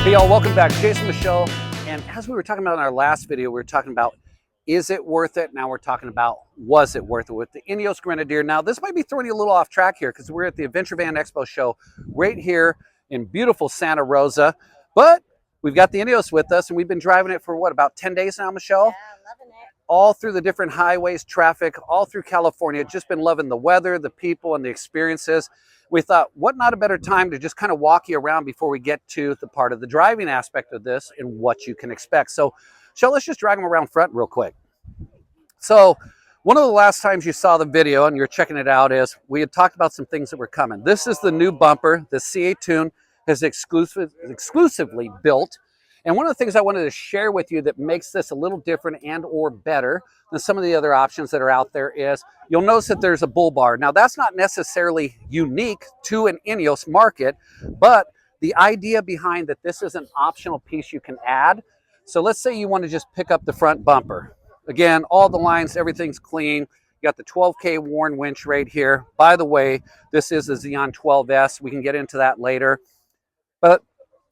Hey y'all, welcome back. Jason, Michelle, and as we were talking about in our last video, we were talking about is it worth it? Now we're talking about was it worth it with the Ineos Grenadier. Now this might be throwing you a little off track here because we're at the Adventure Van Expo show right here in beautiful Santa Rosa, but we've got the Ineos with us and we've been driving it for what, about 10 days now, Michelle? Yeah, loving it. All through the different highways, traffic, all through California. Just been loving the weather, the people, and the experiences. We thought, what not a better time to just kind of walk you around before we get to the part of the driving aspect of this and what you can expect. So, let's just drag them around front real quick. So, one of the last times you saw the video and you're checking it out is we had talked about some things that were coming. This is the new bumper. The C8 Tune is exclusively built. And one of the things I wanted to share with you that makes this a little different and or better than some of the other options that are out there is you'll notice that there's a bull bar. Now that's not necessarily unique to an Ineos market, but the idea behind that this is an optional piece you can add. So let's say you want to just pick up the front bumper. Again, all the lines, everything's clean. You got the 12K Warn winch right here. By the way, this is the Xeon 12S. We can get into that later. But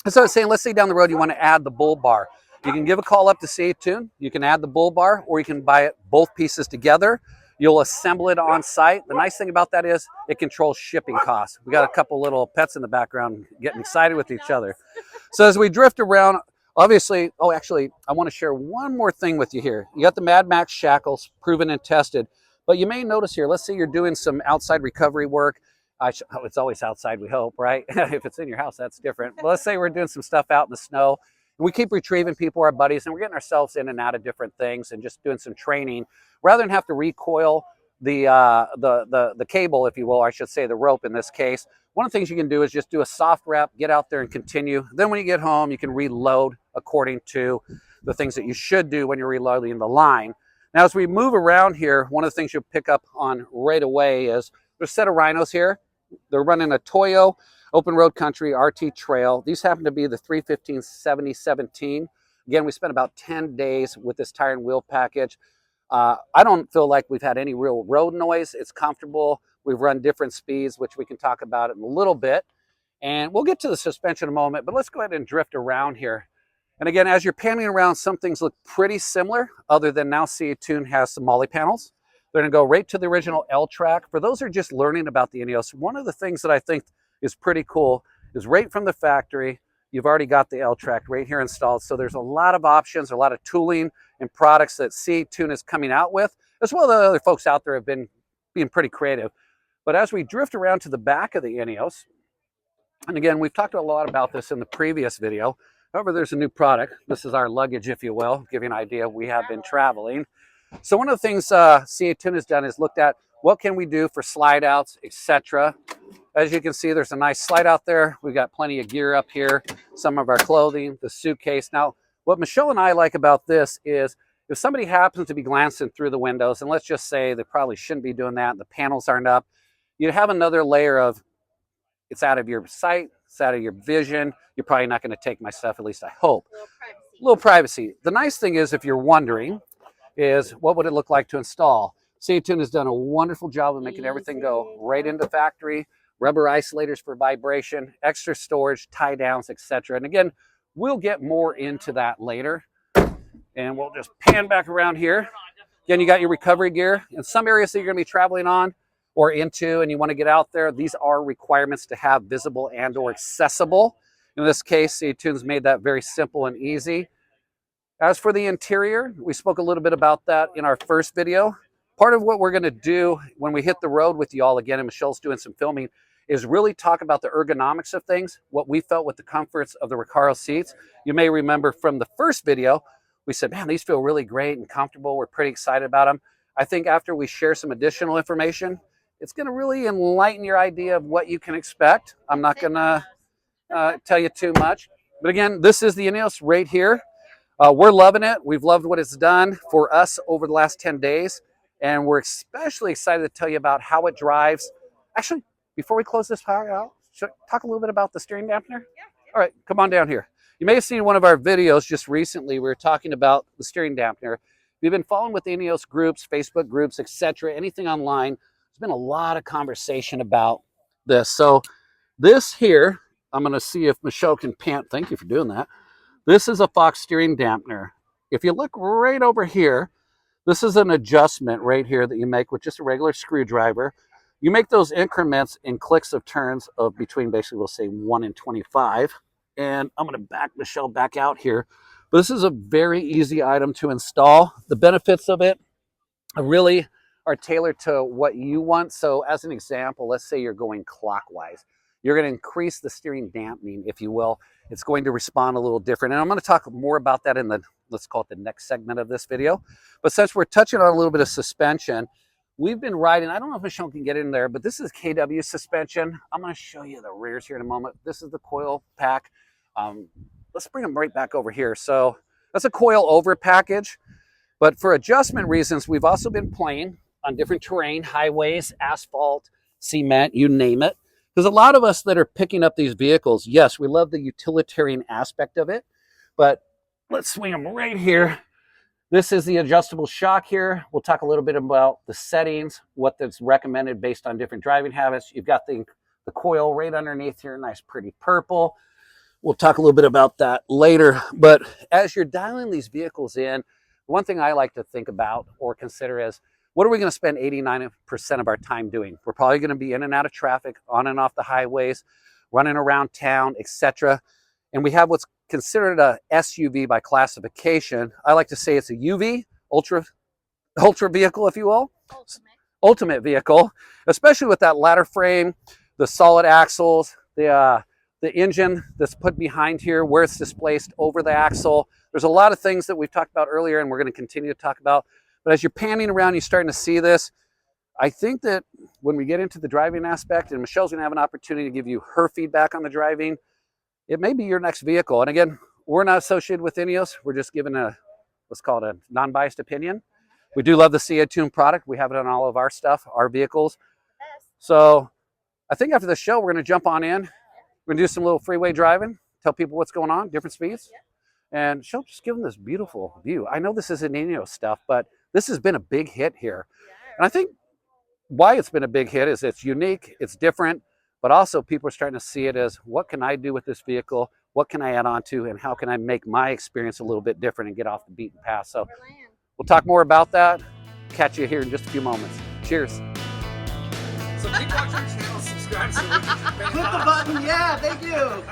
so I was saying, let's say down the road you want to add the bull bar. You can give a call up to C8 Tune. You can add the bull bar, or you can buy it both pieces together. You'll assemble it on site. The nice thing about that is it controls shipping costs. We got a couple little pets in the background getting excited with each other. So as we drift around, obviously, oh, actually, I want to share one more thing with you here. You got the Mad Max shackles, proven and tested. But you may notice here, let's say you're doing some outside recovery work. It's always outside, we hope, right? If it's in your house, that's different. But let's say we're doing some stuff out in the snow. And we keep retrieving people, our buddies, and we're getting ourselves in and out of different things and just doing some training. Rather than have to recoil the cable, if you will, or I should say the rope in this case, one of the things you can do is just do a soft wrap, get out there and continue. Then when you get home, you can reload according to the things that you should do when you're reloading the line. Now, as we move around here, one of the things you'll pick up on right away is there's a set of rhinos here. They're running a Toyo Open Road Country RT Trail. These happen to be the 315/70/17. Again, we spent about 10 days with this tire and wheel package. I don't feel like we've had any real road noise. It's comfortable. We've run different speeds, which we can talk about in a little bit. And we'll get to the suspension in a moment, but let's go ahead and drift around here. And again, as you're panning around, some things look pretty similar, other than now C8 Tune has some MOLLE panels. They're going to go right to the original L-Track. For those who are just learning about the Ineos, one of the things that I think is pretty cool is right from the factory, you've already got the L-Track right here installed. So there's a lot of options, a lot of tooling and products that C8 Tune is coming out with, as well as other folks out there have been being pretty creative. But as we drift around to the back of the Ineos, and again, we've talked a lot about this in the previous video. However, there's a new product. This is our luggage, if you will, give you an idea. We have been traveling. So one of the things C8 Tune has done is looked at what can we do for slide outs, etc. As you can see, there's a nice slide out there. We've got plenty of gear up here, some of our clothing, the suitcase. Now, what Michelle and I like about this is if somebody happens to be glancing through the windows, and let's just say they probably shouldn't be doing that, the panels aren't up, you have another layer of it's out of your sight, it's out of your vision. You're probably not going to take my stuff, at least I hope. A little privacy. The nice thing is, if you're wondering, is what would it look like to install? C8 Tune has done a wonderful job of making everything go right into factory, rubber isolators for vibration, extra storage, tie downs, etc. And again, we'll get more into that later. And we'll just pan back around here. Again, you got your recovery gear. In some areas that you're going to be traveling on or into and you want to get out there, these are requirements to have visible and or accessible. In this case, C8 Tune's made that very simple and easy. As for the interior, we spoke a little bit about that in our first video. Part of what we're going to do when we hit the road with you all again, and Michelle's doing some filming, is really talk about the ergonomics of things, what we felt with the comforts of the Recaro seats. You may remember from the first video, we said, man, these feel really great and comfortable. We're pretty excited about them. I think after we share some additional information, it's going to really enlighten your idea of what you can expect. I'm not going to tell you too much. But again, this is the Ineos right here. We're loving it. We've loved what it's done for us over the last 10 days. And we're especially excited to tell you about how it drives. Actually, before we close this part out, should I talk a little bit about the steering dampener? Yeah. All right, come on down here. You may have seen one of our videos just recently. We were talking about the steering dampener. If you've been following with the Ineos groups, Facebook groups, etc., anything online, there's been a lot of conversation about this. So this here I'm going to see if Michelle can pant. Thank you for doing that. This is a Fox steering dampener. If you look right over here, this is an adjustment right here that you make with just a regular screwdriver. You make those increments in clicks of turns of between, basically, we'll say 1 and 25. And I'm going to back Michelle back out here. But this is a very easy item to install. The benefits of it really are tailored to what you want. So as an example, let's say you're going clockwise. You're going to increase the steering dampening, if you will. It's going to respond a little different. And I'm going to talk more about that in the, let's call it the next segment of this video. But since we're touching on a little bit of suspension, we've been riding, I don't know if Michelle can get in there, but this is KW suspension. I'm going to show you the rears here in a moment. This is the coil pack. Let's bring them right back over here. So that's a coil over package. But for adjustment reasons, we've also been playing on different terrain, highways, asphalt, cement, you name it. Because a lot of us that are picking up these vehicles, yes, we love the utilitarian aspect of it, but let's swing them right here. This is the adjustable shock here. We'll talk a little bit about the settings, what that's recommended based on different driving habits. You've got the coil right underneath here, nice pretty purple. We'll talk a little bit about that later. But as you're dialing these vehicles in, one thing I like to think about or consider is, what are we going to spend 89% of our time doing? We're probably going to be in and out of traffic, on and off the highways, running around town, etc. And we have what's considered a SUV by classification. I like to say it's a UV, ultra vehicle, if you will. Ultimate vehicle, especially with that ladder frame, the solid axles, the engine that's put behind here, where it's displaced over the axle. There's a lot of things that we've talked about earlier and we're going to continue to talk about. But as you're panning around, you're starting to see this. I think that when we get into the driving aspect, and Michelle's going to have an opportunity to give you her feedback on the driving, it may be your next vehicle. And again, we're not associated with Ineos. We're just giving a, let's call it a non-biased opinion. We do love the CA Tune product. We have it on all of our stuff, our vehicles. So I think after the show, we're going to jump on in. We're going to do some little freeway driving, tell people what's going on, different speeds. And she'll just give them this beautiful view. I know this isn't Ineos stuff, but this has been a big hit here. And I think why it's been a big hit is it's unique, it's different, but also people are starting to see it as, what can I do with this vehicle? What can I add on to? And how can I make my experience a little bit different and get off the beaten path? So we'll talk more about that. Catch you here in just a few moments. Cheers. So keep watching our channel, subscribe so we can Click the button, yeah, thank you.